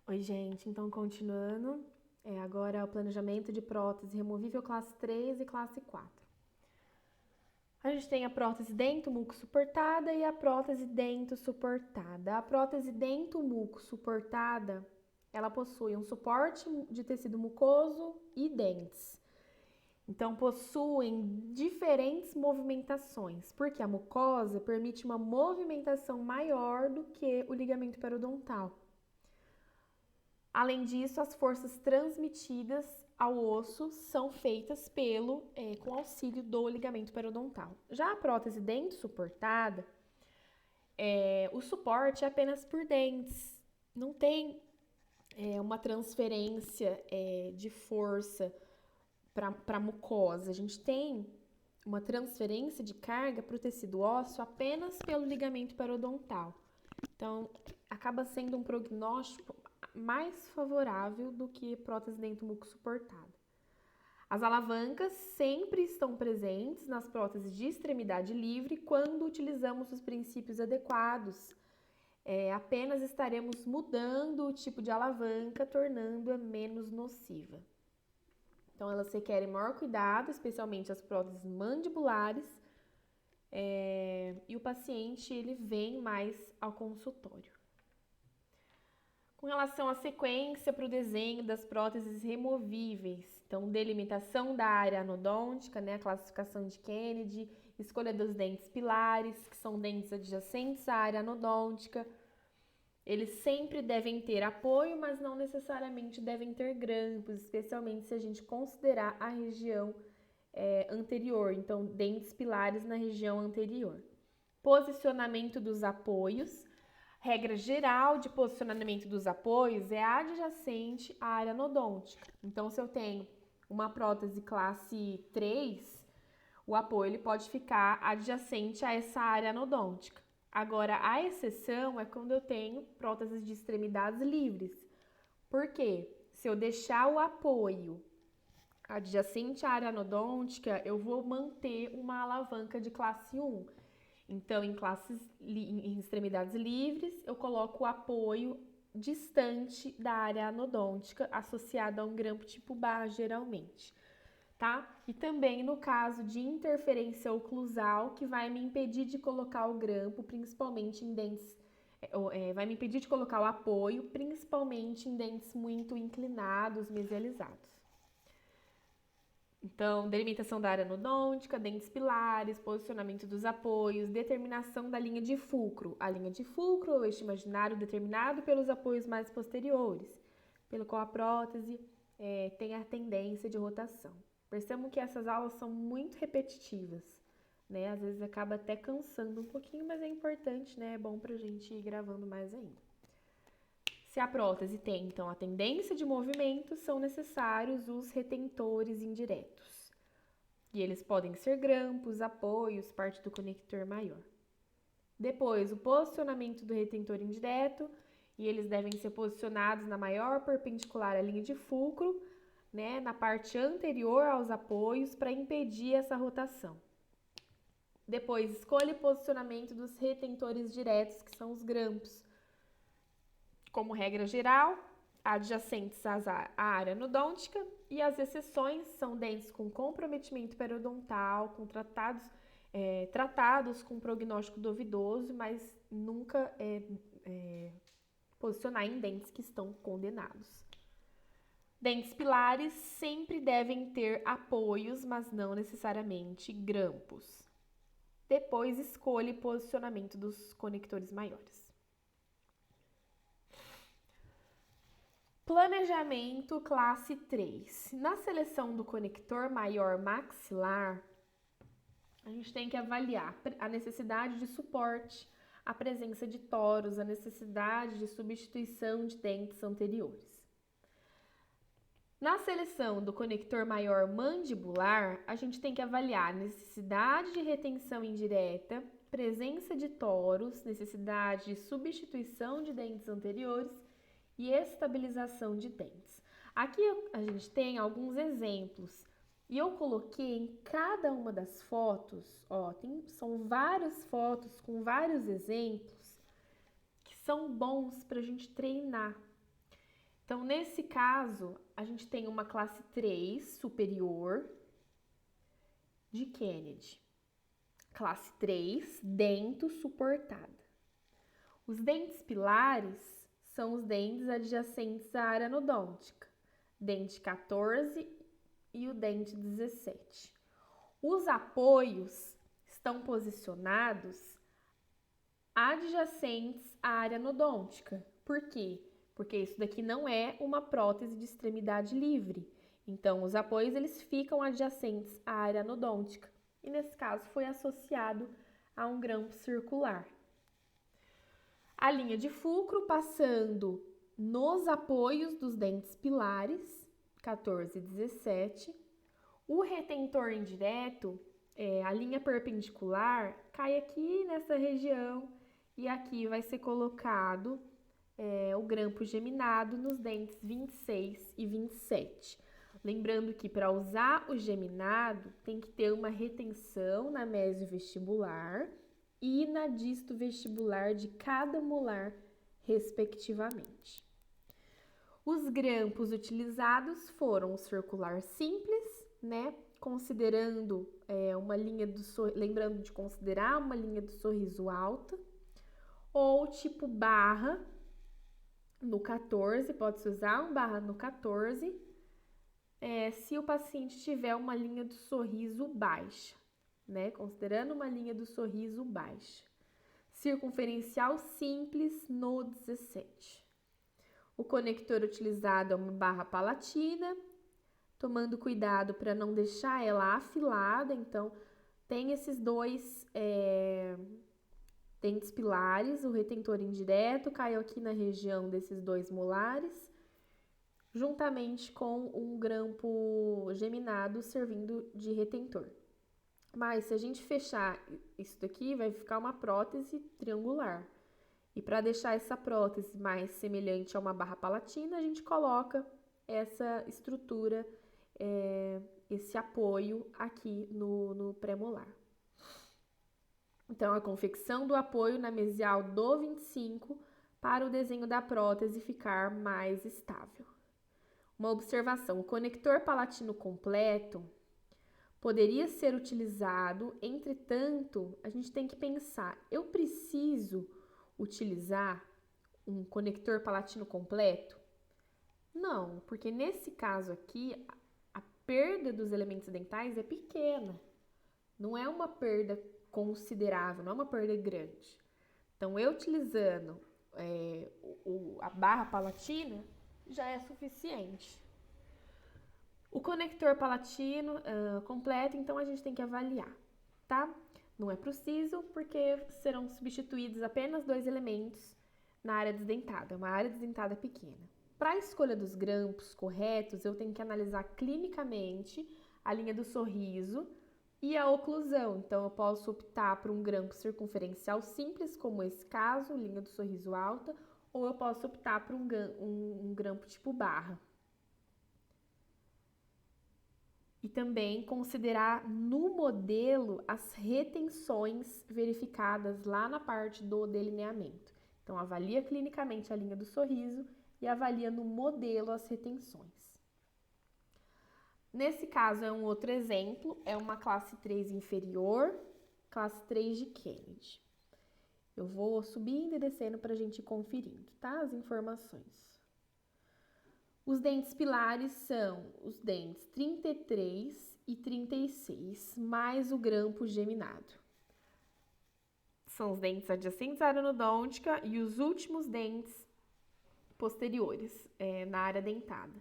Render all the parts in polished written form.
Oi, gente. Então, continuando, agora é o planejamento de prótese removível classe 3 e classe 4. A gente tem a prótese dento-muco suportada e a prótese dento suportada. A prótese dento-muco suportada, ela possui um suporte de tecido mucoso e dentes. Então, possuem diferentes movimentações, porque a mucosa permite uma movimentação maior do que o ligamento periodontal. Além disso, as forças transmitidas ao osso são feitas com auxílio do ligamento periodontal. Já a prótese dente suportada, o suporte é apenas por dentes, não tem uma transferência de força para a mucosa. A gente tem uma transferência de carga para o tecido ósseo apenas pelo ligamento periodontal. Então, acaba sendo um prognóstico mais favorável do que prótese dento-muco suportada. As alavancas sempre estão presentes nas próteses de extremidade livre quando utilizamos os princípios adequados. Apenas estaremos mudando o tipo de alavanca, tornando-a menos nociva. Então, elas requerem maior cuidado, especialmente as próteses mandibulares, e o paciente ele vem mais ao consultório. Com relação à sequência para o desenho das próteses removíveis, então delimitação da área anodôntica, a classificação de Kennedy, escolha dos dentes pilares, que são dentes adjacentes à área anodôntica. Eles sempre devem ter apoio, mas não necessariamente devem ter grampos, especialmente se a gente considerar a região anterior, então dentes pilares na região anterior. Posicionamento dos apoios. Regra geral de posicionamento dos apoios é adjacente à área anodôntica. Então, se eu tenho uma prótese classe 3, o apoio ele pode ficar adjacente a essa área anodôntica. Agora, a exceção é quando eu tenho próteses de extremidades livres. Por quê? Se eu deixar o apoio adjacente à área anodôntica, eu vou manter uma alavanca de classe 1. Então, em extremidades livres, eu coloco o apoio distante da área anodôntica, associado a um grampo tipo bar, geralmente, tá? E também no caso de interferência oclusal, que vai me impedir de colocar o grampo, principalmente em dentes, vai me impedir de colocar o apoio, principalmente em dentes muito inclinados, mesializados. Então, delimitação da área anodôntica, dentes pilares, posicionamento dos apoios, determinação da linha de fulcro. A linha de fulcro é o eixo imaginário determinado pelos apoios mais posteriores, pelo qual a prótese tem a tendência de rotação. Percebam que essas aulas são muito repetitivas, né? Às vezes acaba até cansando um pouquinho, mas é importante, né? É bom pra gente ir gravando mais ainda. Se a prótese tem, então, a tendência de movimento, são necessários os retentores indiretos. E eles podem ser grampos, apoios, parte do conector maior. Depois, o posicionamento do retentor indireto, e eles devem ser posicionados na maior perpendicular à linha de fulcro, né, na parte anterior aos apoios, para impedir essa rotação. Depois, escolha e posicionamento dos retentores diretos, que são os grampos. Como regra geral, adjacentes à área anodôntica, e as exceções são dentes com comprometimento periodontal, tratados com prognóstico duvidoso, mas nunca posicionar em dentes que estão condenados. Dentes pilares sempre devem ter apoios, mas não necessariamente grampos. Depois, escolha e posicionamento dos conectores maiores. Planejamento classe 3. Na seleção do conector maior maxilar, a gente tem que avaliar a necessidade de suporte, a presença de toros, a necessidade de substituição de dentes anteriores. Na seleção do conector maior mandibular, a gente tem que avaliar a necessidade de retenção indireta, presença de toros, necessidade de substituição de dentes anteriores e estabilização de dentes. Aqui a gente tem alguns exemplos e eu coloquei em cada uma das fotos, são várias fotos com vários exemplos que são bons para a gente treinar. Então, nesse caso, a gente tem uma classe 3 superior de Kennedy. Classe 3, dento suportada. Os dentes pilares são os dentes adjacentes à área anodôntica, dente 14 e o dente 17. Os apoios estão posicionados adjacentes à área anodôntica. Por quê? Porque isso daqui não é uma prótese de extremidade livre. Então, os apoios eles ficam adjacentes à área anodôntica. E nesse caso foi associado a um grampo circular. A linha de fulcro passando nos apoios dos dentes pilares, 14 e 17. O retentor indireto, a linha perpendicular, cai aqui nessa região e aqui vai ser colocado o grampo geminado nos dentes 26 e 27. Lembrando que para usar o geminado tem que ter uma retenção na mesiovestibular e na distovestibular de cada molar, respectivamente. Os grampos utilizados foram o circular simples, né? Considerando uma linha do lembrando de considerar uma linha do sorriso alta, ou tipo barra no 14, pode-se usar um barra no 14, se o paciente tiver uma linha do sorriso baixa, né? Considerando uma linha do sorriso baixa. Circunferencial simples no 17. O conector utilizado é uma barra palatina, tomando cuidado para não deixar ela afilada. Então, tem esses dois dentes pilares, o retentor indireto caiu aqui na região desses dois molares, juntamente com um grampo geminado servindo de retentor. Mas se a gente fechar isso daqui, vai ficar uma prótese triangular. E para deixar essa prótese mais semelhante a uma barra palatina, a gente coloca essa estrutura, esse apoio aqui no pré-molar. Então, a confecção do apoio na mesial do 25 para o desenho da prótese ficar mais estável. Uma observação: o conector palatino completo poderia ser utilizado, entretanto, a gente tem que pensar, eu preciso utilizar um conector palatino completo? Não, porque nesse caso aqui, a perda dos elementos dentais é pequena, não é uma perda considerável, não é uma perda grande. Então, eu utilizando a barra palatina já é suficiente. O conector palatino completo, então a gente tem que avaliar, tá? Não é preciso, porque serão substituídos apenas 2 elementos na área desdentada, uma área desdentada pequena. Para a escolha dos grampos corretos, eu tenho que analisar clinicamente a linha do sorriso e a oclusão. Então, eu posso optar por um grampo circunferencial simples, como esse caso, linha do sorriso alta, ou eu posso optar por um grampo tipo barra. E também considerar no modelo as retenções verificadas lá na parte do delineamento. Então, avalia clinicamente a linha do sorriso e avalia no modelo as retenções. Nesse caso, é um outro exemplo, é uma classe 3 inferior, classe 3 de Kennedy. Eu vou subindo e descendo para a gente ir conferindo, tá? As informações. Os dentes pilares são os dentes 33 e 36, mais o grampo geminado. São os dentes adjacentes à área anodôntica e os últimos dentes posteriores, na área dentada.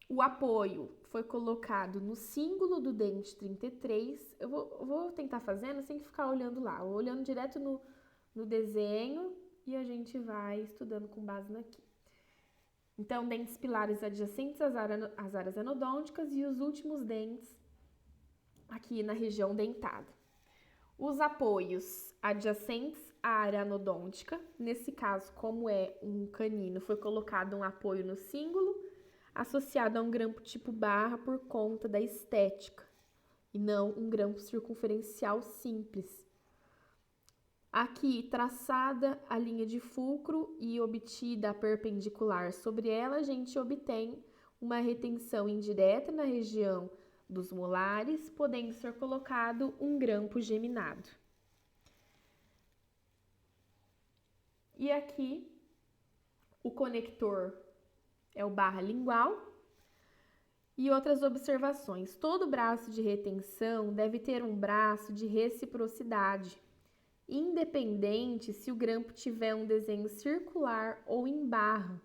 O apoio foi colocado no cíngulo do dente 33. Eu vou tentar fazendo sem ficar olhando lá, olhando direto no desenho e a gente vai estudando com base naqui. Então, dentes pilares adjacentes às áreas anodônticas e os últimos dentes aqui na região dentada. Os apoios adjacentes à área anodôntica, nesse caso, como é um canino, foi colocado um apoio no cíngulo, associado a um grampo tipo barra por conta da estética, e não um grampo circunferencial simples. Aqui, traçada a linha de fulcro e obtida a perpendicular sobre ela, a gente obtém uma retenção indireta na região dos molares, podendo ser colocado um grampo geminado. E aqui, o conector é o barra lingual. E outras observações. Todo braço de retenção deve ter um braço de reciprocidade, independente se o grampo tiver um desenho circular ou em barra.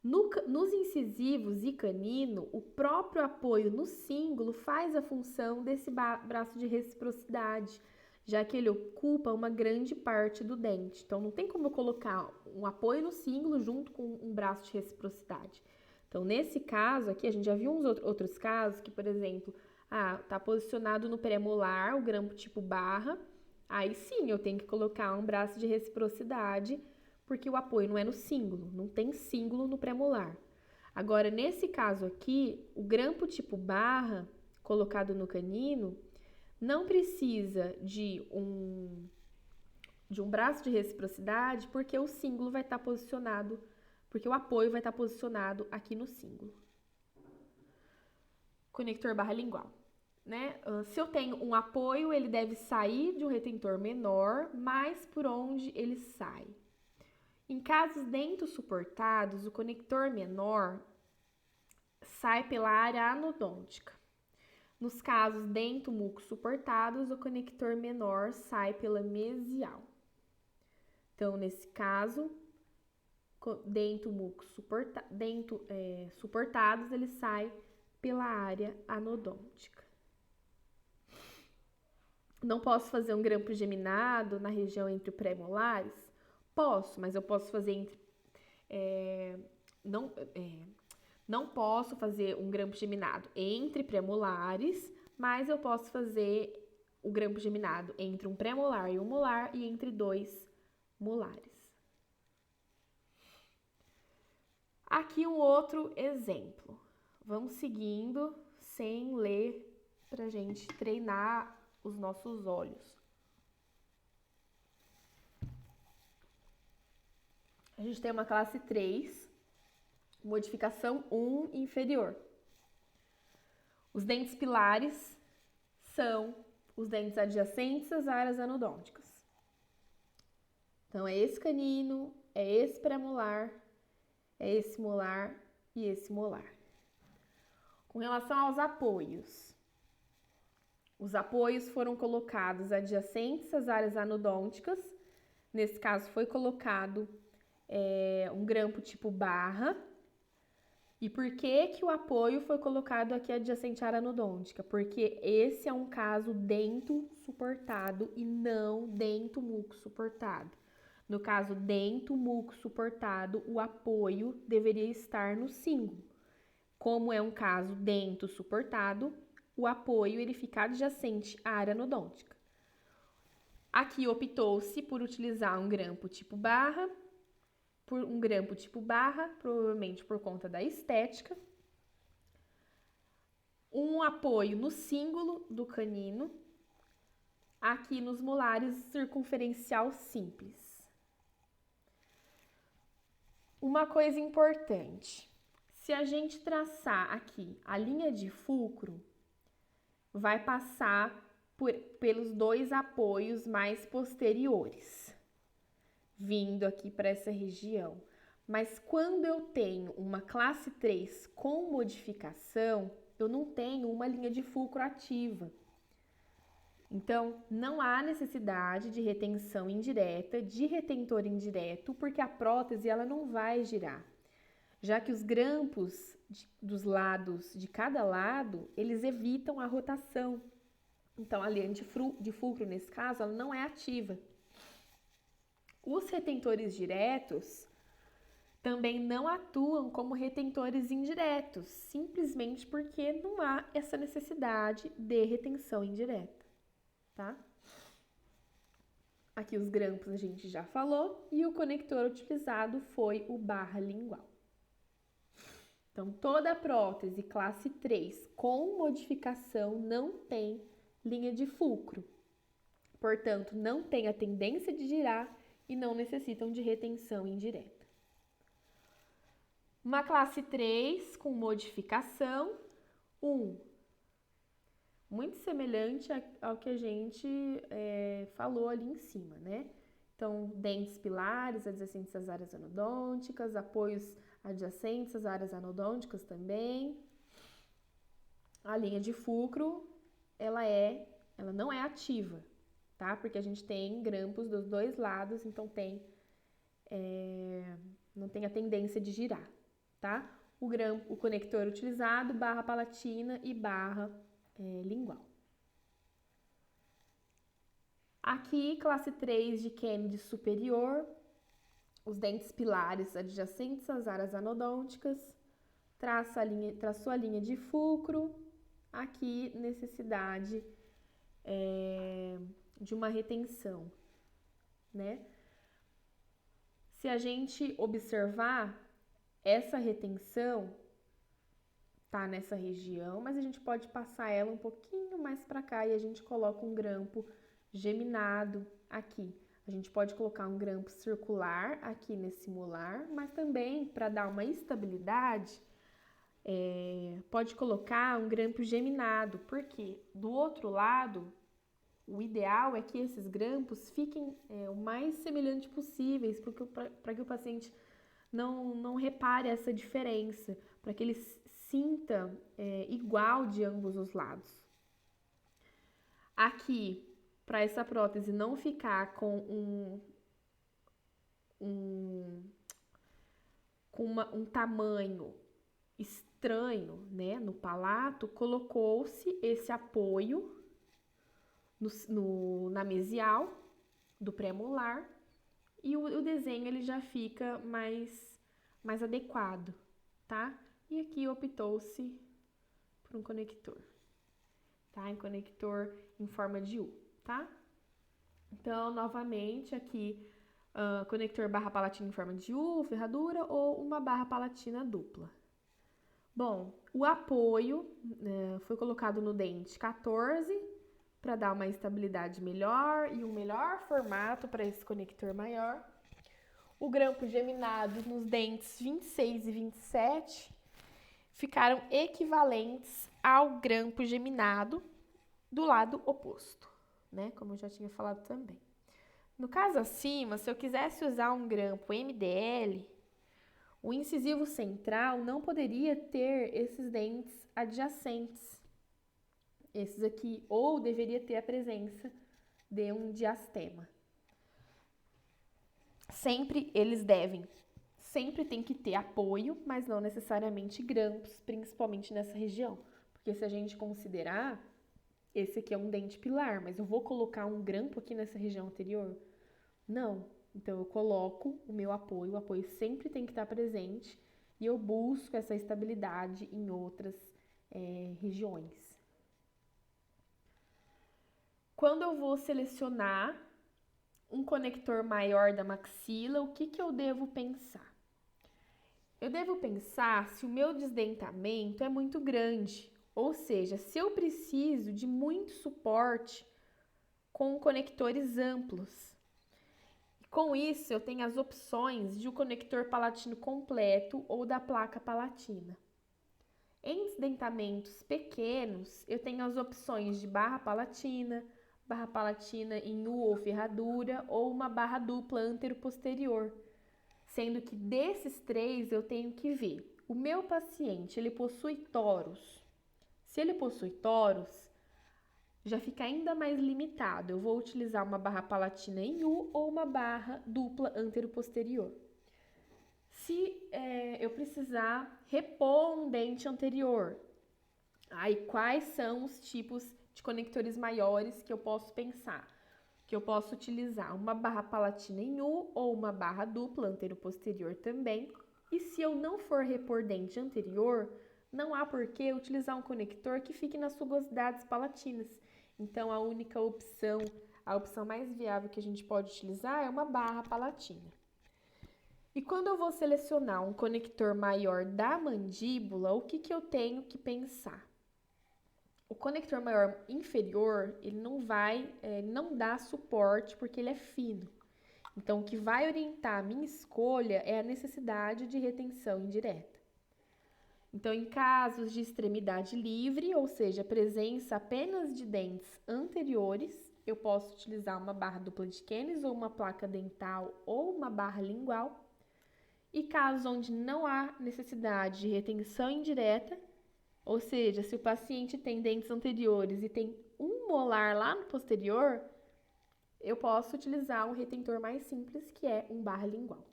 Nos incisivos e canino, o próprio apoio no cíngulo faz a função desse braço de reciprocidade, já que ele ocupa uma grande parte do dente. Então, não tem como eu colocar um apoio no cíngulo junto com um braço de reciprocidade. Então, nesse caso aqui, a gente já viu uns outros casos que, por exemplo, tá posicionado no premolar, o grampo tipo barra, aí sim eu tenho que colocar um braço de reciprocidade, porque o apoio não é no cíngulo, não tem cíngulo no premolar. Agora, nesse caso aqui, o grampo tipo barra, colocado no canino, não precisa de um braço de reciprocidade, porque o cíngulo vai estar posicionado, porque o apoio vai estar posicionado aqui no cíngulo. Conector barra lingual. Né? Se eu tenho um apoio, ele deve sair de um retentor menor, mas por onde ele sai? Em casos dento-suportados, o conector menor sai pela área anodôntica. Nos casos dento-muco-suportados, o conector menor sai pela mesial. Então, nesse caso, suportados, ele sai pela área anodôntica. Não posso fazer um grampo geminado na região entre pré-molares? Posso, mas eu posso fazer não posso fazer um grampo geminado entre pré-molares, mas eu posso fazer o grampo geminado entre um pré-molar e um molar e entre dois molares. Aqui um outro exemplo. Vamos seguindo sem ler pra gente treinar os nossos olhos. A gente tem uma classe 3, modificação 1 inferior. Os dentes pilares são os dentes adjacentes às áreas anodônticas. Então, é esse canino, é esse premolar, é esse molar e esse molar. Com relação aos apoios, os apoios foram colocados adjacentes às áreas anodônticas. Nesse caso, foi colocado um grampo tipo barra. E por que o apoio foi colocado aqui adjacente à área anodôntica? Porque esse é um caso dento suportado e não dento muco suportado. No caso dento muco suportado, o apoio deveria estar no cíngulo. Como é um caso dento suportado, o apoio ele fica adjacente à área anodôntica. Aqui optou-se por utilizar um grampo tipo barra, provavelmente por conta da estética. Um apoio no cíngulo do canino, aqui nos molares circunferencial simples. Uma coisa importante, se a gente traçar aqui a linha de fulcro, vai passar pelos dois apoios mais posteriores, vindo aqui para essa região. Mas quando eu tenho uma classe 3 com modificação, eu não tenho uma linha de fulcro ativa. Então, não há necessidade de retenção indireta, de retentor indireto, porque a prótese ela não vai girar, já que os grampos dos lados, de cada lado, eles evitam a rotação. Então, a linha de fulcro, nesse caso, ela não é ativa. Os retentores diretos também não atuam como retentores indiretos, simplesmente porque não há essa necessidade de retenção indireta, tá? Aqui os grampos a gente já falou e o conector utilizado foi o barra lingual. Então, toda a prótese classe 3 com modificação não tem linha de fulcro. portanto, não têm a tendência de girar e não necessitam de retenção indireta. Uma classe 3 com modificação 1. Muito semelhante ao que a gente falou ali em cima, né? Então, dentes pilares adjacentes às áreas anodônticas, apoios adjacentes às áreas anodônticas também. A linha de fulcro, ela não é ativa, tá? Porque a gente tem grampos dos dois lados, então não tem a tendência de girar, tá? O conector utilizado, barra palatina e barra lingual. Aqui, classe 3 de Kennedy superior, os dentes pilares adjacentes às áreas anodônticas, traçou a linha de fulcro, aqui necessidade de uma retenção, né? Se a gente observar, essa retenção tá nessa região, mas a gente pode passar ela um pouquinho mais para cá e a gente coloca um grampo geminado aqui. A gente pode colocar um grampo circular aqui nesse molar, mas também para dar uma estabilidade, pode colocar um grampo geminado, porque do outro lado, o ideal é que esses grampos fiquem o mais semelhantes possíveis, para que o paciente não repare essa diferença, para que ele sinta igual de ambos os lados. Aqui, para essa prótese não ficar com um tamanho estranho, né, no palato, colocou-se esse apoio na mesial do pré-molar e o desenho ele já fica mais adequado, tá? E aqui optou-se por um conector, tá? Um conector em forma de U, tá? Então, novamente, aqui, conector barra palatina em forma de U, ferradura ou uma barra palatina dupla. Bom, o apoio foi colocado no dente 14 para dar uma estabilidade melhor e um melhor formato para esse conector maior. O grampo geminado nos dentes 26 e 27 ficaram equivalentes ao grampo geminado do lado oposto, né? Como eu já tinha falado também. No caso acima, se eu quisesse usar um grampo MDL, o incisivo central não poderia ter esses dentes adjacentes, esses aqui, ou deveria ter a presença de um diastema. Sempre tem que ter apoio, mas não necessariamente grampos, principalmente nessa região. Porque se a gente considerar, esse aqui é um dente pilar, mas eu vou colocar um grampo aqui nessa região anterior? Não. Então, eu coloco o apoio sempre tem que estar presente e eu busco essa estabilidade em outras regiões. Quando eu vou selecionar um conector maior da maxila, o que eu devo pensar? Eu devo pensar se o meu desdentamento é muito grande, ou seja, se eu preciso de muito suporte com conectores amplos. Com isso, eu tenho as opções de um conector palatino completo ou da placa palatina. Em desdentamentos pequenos, eu tenho as opções de barra palatina em U ou ferradura, ou uma barra dupla antero-posterior. Sendo que desses três eu tenho que ver. O meu paciente, ele possui toros. Se ele possui toros, já fica ainda mais limitado. Eu vou utilizar uma barra palatina em U ou uma barra dupla antero-posterior. Se eu precisar repor um dente anterior, aí quais são os tipos de conectores maiores que eu posso pensar? Que eu posso utilizar uma barra palatina em U ou uma barra dupla antero-posterior também. E se eu não for repor dente anterior, não há por que utilizar um conector que fique nas sugosidades palatinas. Então, a opção mais viável que a gente pode utilizar é uma barra palatina. E quando eu vou selecionar um conector maior da mandíbula, o que eu tenho que pensar? O conector maior inferior, ele não dá suporte porque ele é fino. Então, o que vai orientar a minha escolha é a necessidade de retenção indireta. Então, em casos de extremidade livre, ou seja, presença apenas de dentes anteriores, eu posso utilizar uma barra dupla de Keynes ou uma placa dental ou uma barra lingual. E casos onde não há necessidade de retenção indireta, ou seja, se o paciente tem dentes anteriores e tem um molar lá no posterior, eu posso utilizar um retentor mais simples, que é um barra lingual.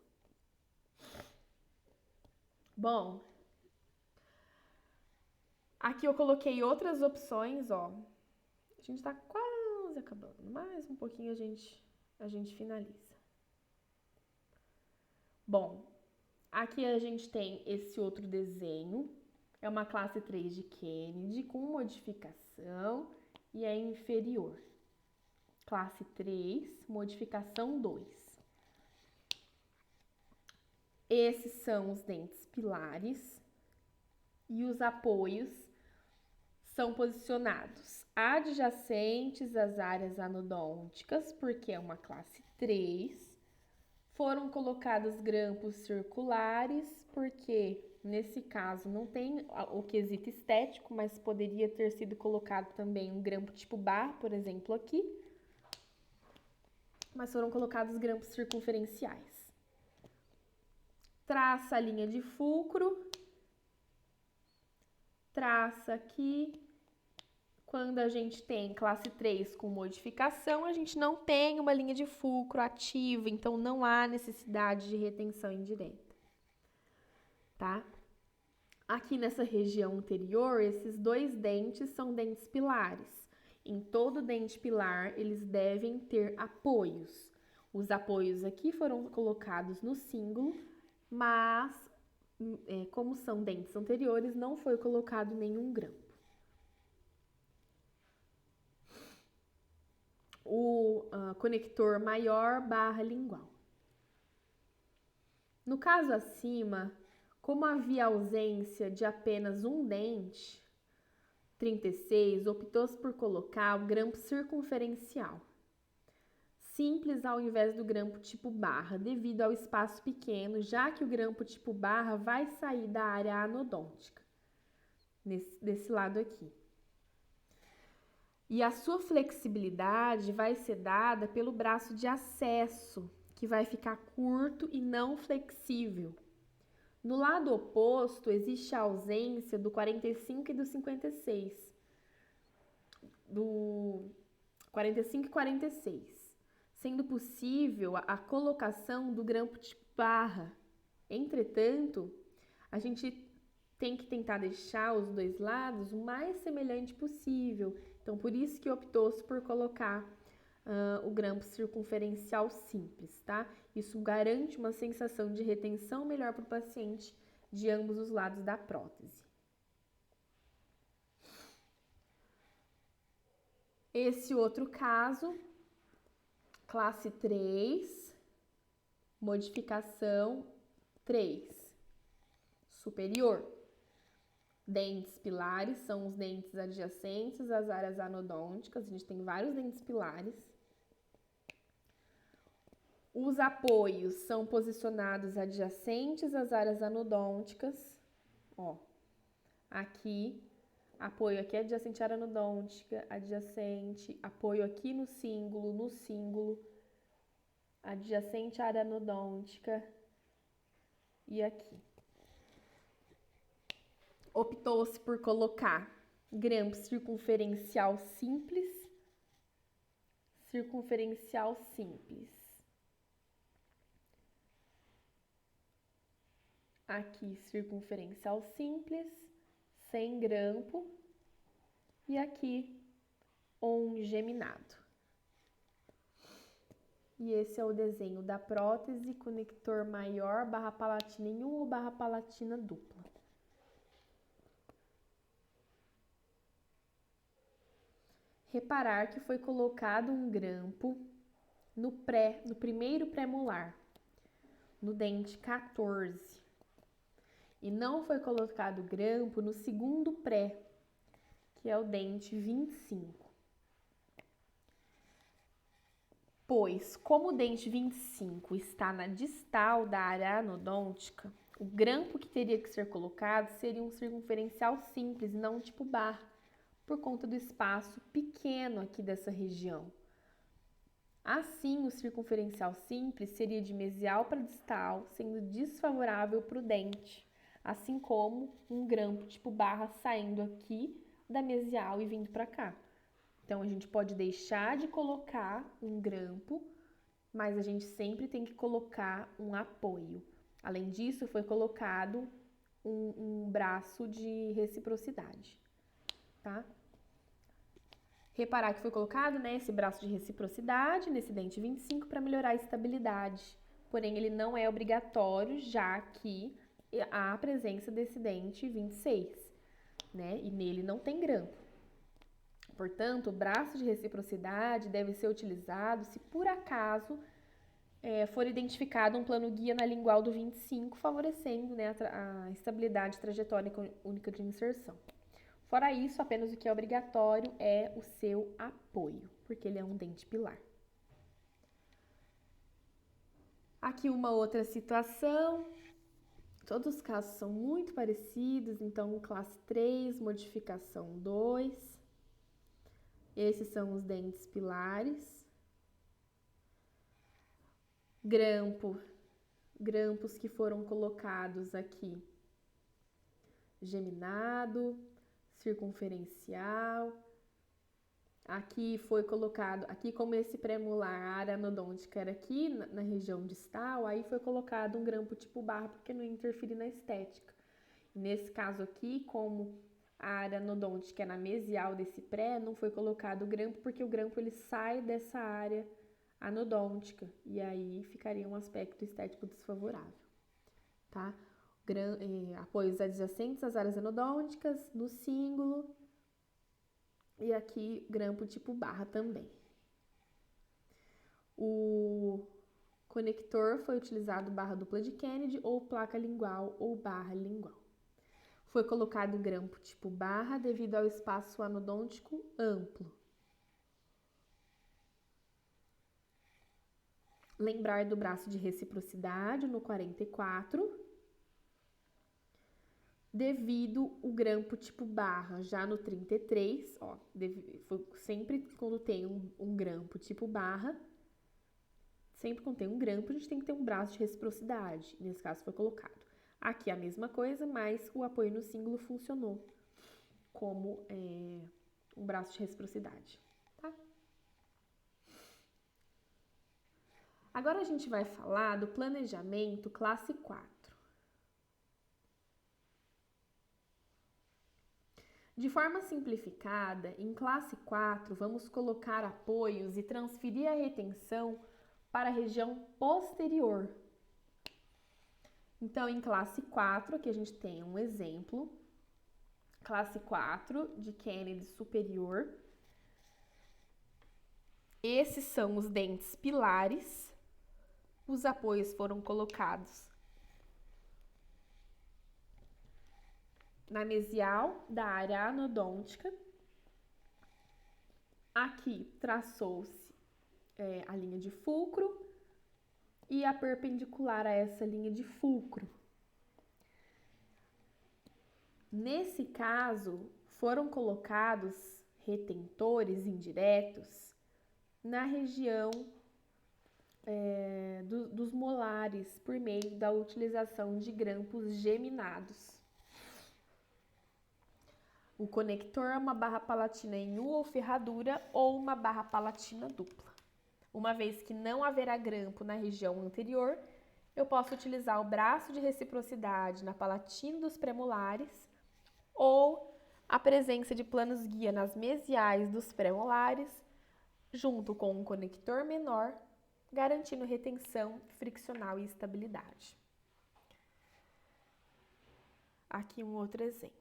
Bom, aqui eu coloquei outras opções, ó. A gente tá quase acabando, mais um pouquinho a gente finaliza. Bom, aqui a gente tem esse outro desenho, é uma classe 3 de Kennedy com modificação e é inferior. Classe 3, modificação 2. Esses são os dentes pilares e os apoios são posicionados adjacentes às áreas anodônticas, porque é uma classe 3. Foram colocados grampos circulares, porque nesse caso não tem o quesito estético, mas poderia ter sido colocado também um grampo tipo bar, por exemplo, aqui. Mas foram colocados grampos circunferenciais. Traça a linha de fulcro. Traça aqui. Quando a gente tem classe 3 com modificação, a gente não tem uma linha de fulcro ativa, então não há necessidade de retenção indireta, tá? Aqui nessa região anterior, esses dois dentes são dentes pilares. Em todo dente pilar, eles devem ter apoios. Os apoios aqui foram colocados no cíngulo, mas como são dentes anteriores, não foi colocado nenhum grampo. O conector maior barra lingual. No caso acima, como havia ausência de apenas um dente, 36, optou-se por colocar o grampo circunferencial, simples ao invés do grampo tipo barra, devido ao espaço pequeno, já que o grampo tipo barra vai sair da área anodôntica, desse lado aqui. E a sua flexibilidade vai ser dada pelo braço de acesso, que vai ficar curto e não flexível. No lado oposto, existe a ausência do 45 e do 56. Do 45 e 46. Sendo possível a colocação do grampo de barra. Entretanto, a gente tem que tentar deixar os dois lados o mais semelhante possível. Então, por isso que optou-se por colocar o grampo circunferencial simples, tá? Isso garante uma sensação de retenção melhor para o paciente de ambos os lados da prótese. Esse outro caso, classe 3, modificação 3, superior. Dentes pilares são os dentes adjacentes às áreas anodônticas. A gente tem vários dentes pilares. Os apoios são posicionados adjacentes às áreas anodônticas. Ó, aqui, apoio aqui adjacente à área anodôntica, adjacente, apoio aqui no cíngulo, adjacente à área anodôntica e aqui. Optou-se por colocar grampo circunferencial simples, aqui circunferencial simples, sem grampo, e aqui um geminado. E esse é o desenho da prótese, conector maior, barra palatina em 1 ou barra palatina dupla. Reparar que foi colocado um grampo no primeiro premolar, no dente 14. E não foi colocado grampo no segundo pré, que é o dente 25. Pois, como o dente 25 está na distal da área anodôntica, o grampo que teria que ser colocado seria um circunferencial simples, não tipo barra, por conta do espaço pequeno aqui dessa região. Assim, o circunferencial simples seria de mesial para distal, sendo desfavorável para o dente, assim como um grampo tipo barra saindo aqui da mesial e vindo para cá. Então, a gente pode deixar de colocar um grampo, mas a gente sempre tem que colocar um apoio. Além disso, foi colocado um braço de reciprocidade, tá? Reparar que foi colocado, né, esse braço de reciprocidade nesse dente 25 para melhorar a estabilidade. Porém, ele não é obrigatório, já que há a presença desse dente 26, né? E nele não tem grampo. Portanto, o braço de reciprocidade deve ser utilizado se por acaso for identificado um plano guia na lingual do 25, favorecendo, né, a estabilidade trajetória única de inserção. Fora isso, apenas o que é obrigatório é o seu apoio, porque ele é um dente pilar. Aqui uma outra situação. Todos os casos são muito parecidos, então classe 3, modificação 2. Esses são os dentes pilares. Grampos que foram colocados aqui. Geminado, circunferencial. Aqui foi colocado, aqui como esse premolar, a área anodôntica era aqui na região distal, aí foi colocado um grampo tipo barra, porque não interfere na estética. E nesse caso aqui, como a área anodôntica é na mesial desse pré, não foi colocado o grampo, porque o grampo ele sai dessa área anodôntica, e aí ficaria um aspecto estético desfavorável, tá? Apoios adjacentes às áreas anodônticas, no cíngulo, e aqui grampo tipo barra também. O conector foi utilizado barra dupla de Kennedy ou placa lingual ou barra lingual. Foi colocado grampo tipo barra devido ao espaço anodôntico amplo. Lembrar do braço de reciprocidade no 44. Devido o grampo tipo barra, já no 33, ó, sempre quando tem um grampo tipo barra, sempre quando tem um grampo, a gente tem que ter um braço de reciprocidade. Nesse caso foi colocado. Aqui a mesma coisa, mas o apoio no cíngulo funcionou como um braço de reciprocidade, tá? Agora a gente vai falar do planejamento classe 4. De forma simplificada, em classe 4, vamos colocar apoios e transferir a retenção para a região posterior. Então, em classe 4, aqui a gente tem um exemplo, classe 4 de Kennedy superior. Esses são os dentes pilares, os apoios foram colocados na mesial da área anodôntica. Aqui traçou-se a linha de fulcro e a perpendicular a essa linha de fulcro. Nesse caso, foram colocados retentores indiretos na região dos molares por meio da utilização de grampos geminados. O conector é uma barra palatina em U ou ferradura ou uma barra palatina dupla. Uma vez que não haverá grampo na região anterior, eu posso utilizar o braço de reciprocidade na palatina dos premolares ou a presença de planos guia nas mesiais dos premolares, junto com um conector menor, garantindo retenção friccional e estabilidade. Aqui um outro exemplo.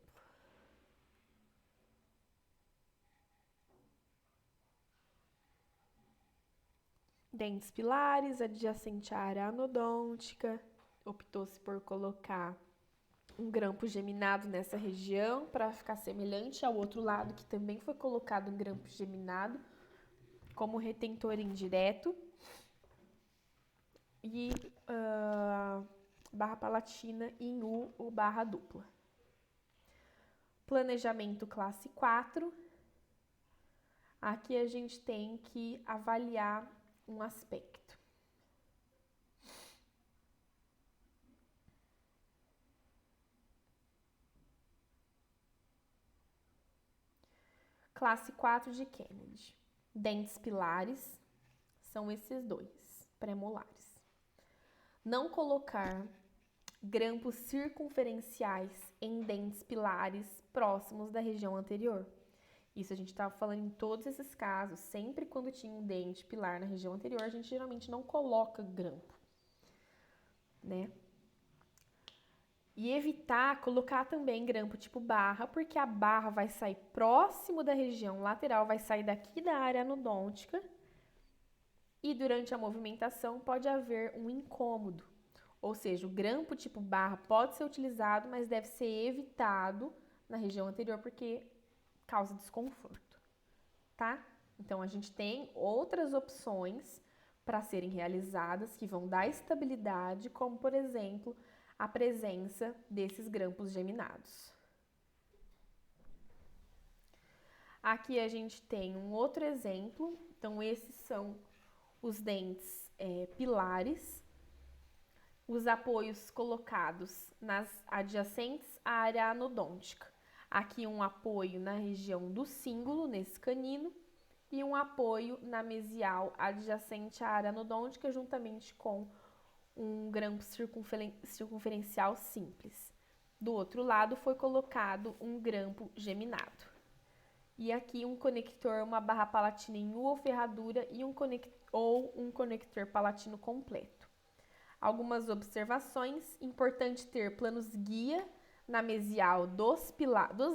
Dentes pilares, adjacente à área anodôntica, optou-se por colocar um grampo geminado nessa região para ficar semelhante ao outro lado, que também foi colocado um grampo geminado como retentor indireto. E barra palatina em U ou barra dupla. Planejamento classe 4. Aqui a gente tem que avaliar um aspecto. Classe 4 de Kennedy. Dentes pilares são esses dois, premolares. Não colocar grampos circunferenciais em dentes pilares próximos da região anterior. Isso a gente estava falando em todos esses casos. Sempre quando tinha um dente pilar na região anterior, a gente geralmente não coloca grampo, né? E evitar colocar também grampo tipo barra, porque a barra vai sair próximo da região lateral, vai sair daqui da área anodôntica e durante a movimentação pode haver um incômodo. Ou seja, o grampo tipo barra pode ser utilizado, mas deve ser evitado na região anterior porque causa desconforto, tá? Então, a gente tem outras opções para serem realizadas que vão dar estabilidade, como, por exemplo, a presença desses grampos geminados. Aqui a gente tem um outro exemplo. Então, esses são os dentes pilares, os apoios colocados nas adjacentes à área anodôntica. Aqui um apoio na região do cíngulo, nesse canino, e um apoio na mesial adjacente à área anodôntica, juntamente com um grampo circunferencial simples. Do outro lado foi colocado um grampo geminado. E aqui um conector, uma barra palatina em U ou ferradura e um conector palatino completo. Algumas observações: importante ter planos guia na mesial dos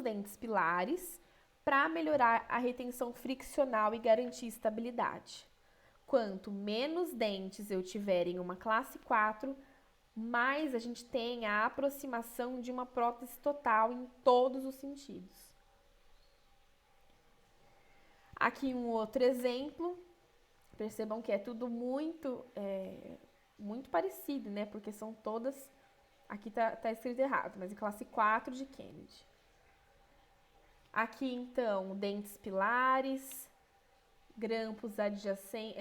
dentes pilares para melhorar a retenção friccional e garantir estabilidade. Quanto menos dentes eu tiver em uma classe 4, mais a gente tem a aproximação de uma prótese total em todos os sentidos. Aqui um outro exemplo. Percebam que é tudo muito parecido, né? Porque são todas... Aqui tá escrito errado, mas em classe 4 de Kennedy. Aqui, então, dentes pilares, grampos adjacentes,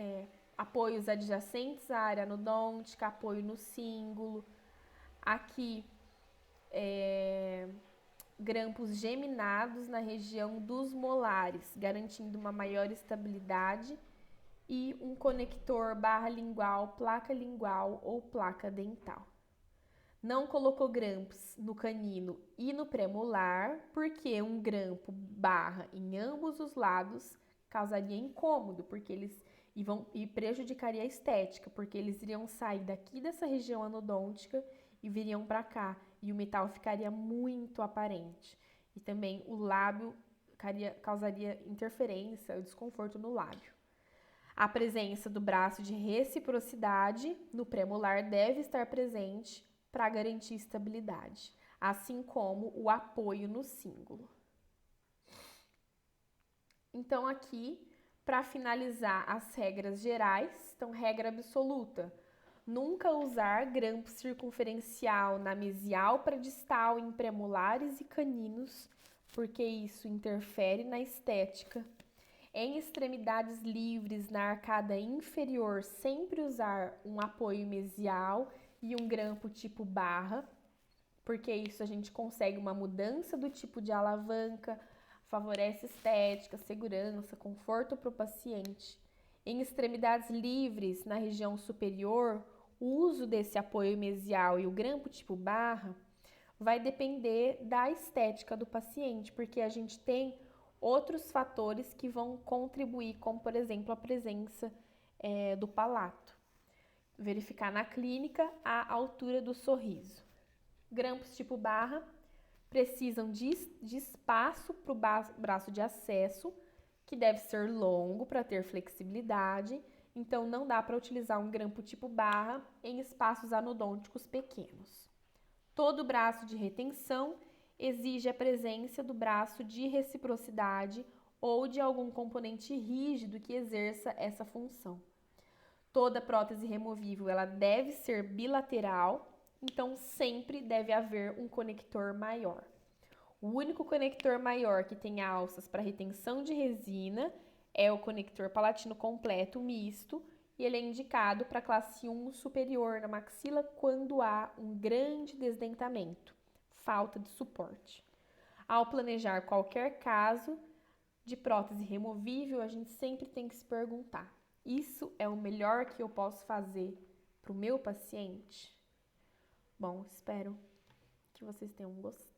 apoios adjacentes à área anodôntica, apoio no cíngulo. Aqui, grampos geminados na região dos molares, garantindo uma maior estabilidade. E um conector barra lingual, placa lingual ou placa dental. Não colocou grampos no canino e no premolar, porque um grampo barra em ambos os lados causaria incômodo, porque eles prejudicaria a estética, porque eles iriam sair daqui dessa região anodôntica e viriam para cá, e o metal ficaria muito aparente. E também o lábio causaria interferência, desconforto no lábio. A presença do braço de reciprocidade no premolar deve estar presente para garantir estabilidade, assim como o apoio no cíngulo. Então, aqui, para finalizar as regras gerais, então, regra absoluta: nunca usar grampo circunferencial na mesial para distal em premolares e caninos, porque isso interfere na estética. Em extremidades livres, na arcada inferior, sempre usar um apoio mesial e um grampo tipo barra, porque isso a gente consegue uma mudança do tipo de alavanca, favorece estética, segurança, conforto para o paciente. Em extremidades livres, na região superior, o uso desse apoio mesial e o grampo tipo barra vai depender da estética do paciente, porque a gente tem outros fatores que vão contribuir, como por exemplo a presença do palato. Verificar na clínica a altura do sorriso. Grampos tipo barra precisam de espaço para o braço de acesso, que deve ser longo para ter flexibilidade, então não dá para utilizar um grampo tipo barra em espaços anodônticos pequenos. Todo braço de retenção exige a presença do braço de reciprocidade ou de algum componente rígido que exerça essa função. Toda prótese removível ela deve ser bilateral, então sempre deve haver um conector maior. O único conector maior que tem alças para retenção de resina é o conector palatino completo misto, e ele é indicado para classe 1 superior na maxila quando há um grande desdentamento, falta de suporte. Ao planejar qualquer caso de prótese removível, a gente sempre tem que se perguntar: isso é o melhor que eu posso fazer para o meu paciente? Bom, espero que vocês tenham gostado.